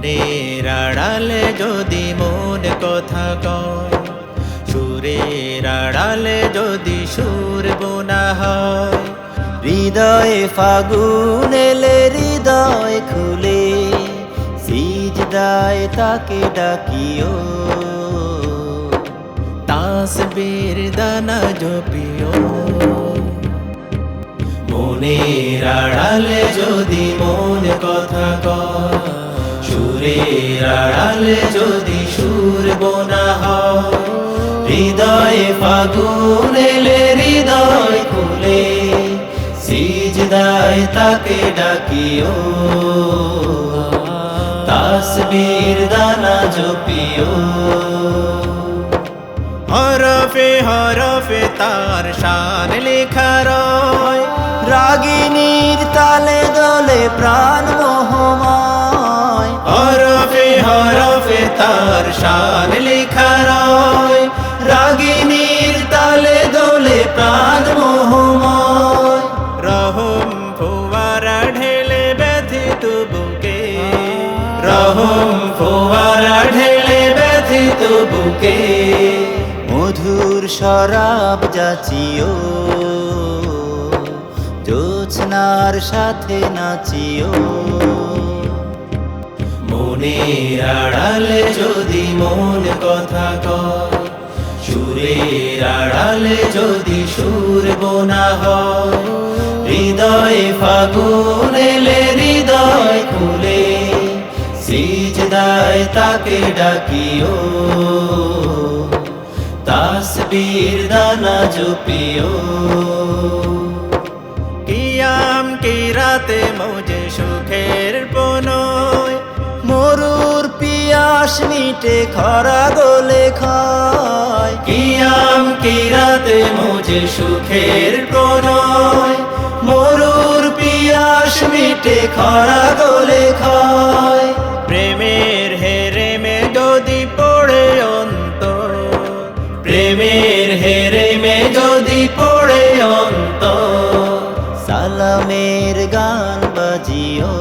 মনের আড়ালে যদি মন কথা কয়, সুরের আড়ালে যদি সুর বোনা হয়, হৃদয়ে ফাগুন এলে হৃদয় খুলে সিজদায় তাকে ডাকিও, তাসবির দানা জপিও। মনের আড়ালে যদি মন কথা কয়, সুরের আড়ালে যদি সুর বোনা হয়, হৃদয়ে ফাগুন এলে হৃদয় খুলে সিজদায় তাকে ডাকিও, তাসবির দানা জপিও। হরফে হরফে তার শান লেখা রয়, রাগিনীর তালে দোলে প্রাণ মোহময়। হরফে হরফে তার শান লেখা রয়, রাগিনীর তালে দোলে প্রাণ মোহময়। রহম ফোয়ারা ঢেলে ব্যথিত বুকে, রহম ফোয়ারা ঢেলে ব্যথিত বুকে, মধুর শরাব যাচিও, জোছনার সাথে নাচিও। মনের আড়ালে যদি মন কথা কয়, সুরের আড়ালে যদি সুর বোনা হয়, হৃদয়ে ফাগুন এলে হৃদয় খুলে সিজদায় তাকে ডাকিও, তাসবির দানা জপিও। কিয়াম কি রাতে মৌজে সুখের বনয়, মরুর পিয়াস মিটে খরা গোলে খায়। কিয়াম কি রাতে মৌজে সুখের প্রণয়, মরুর পিয়াস মিটে খরা গোলে খায়। প্রেমের হেরেমে যদি পড়ে অন্তর, প্রেমের হেরেমে যদি পড়ে অন্তর, সালামের গান বাজিও,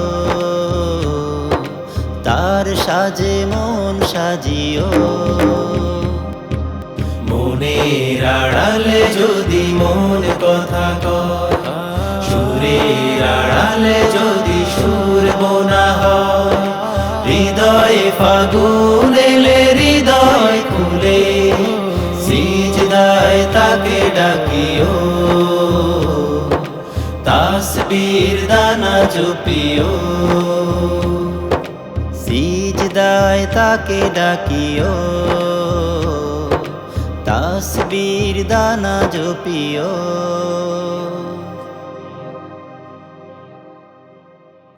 তার সাজে মন সাজিও। মনের আড়ালে যদি মন কথা কয়, সুরের আড়ালে যদি সুর বোনা হয়, হৃদয়ে ফাগুন এলে হৃদয় খুলে সিজদায় তাকে ডাকিও, তাসবির দানা জপিও। সিজদায় তাকে ডাকিও, তাসবির দানা জপিও।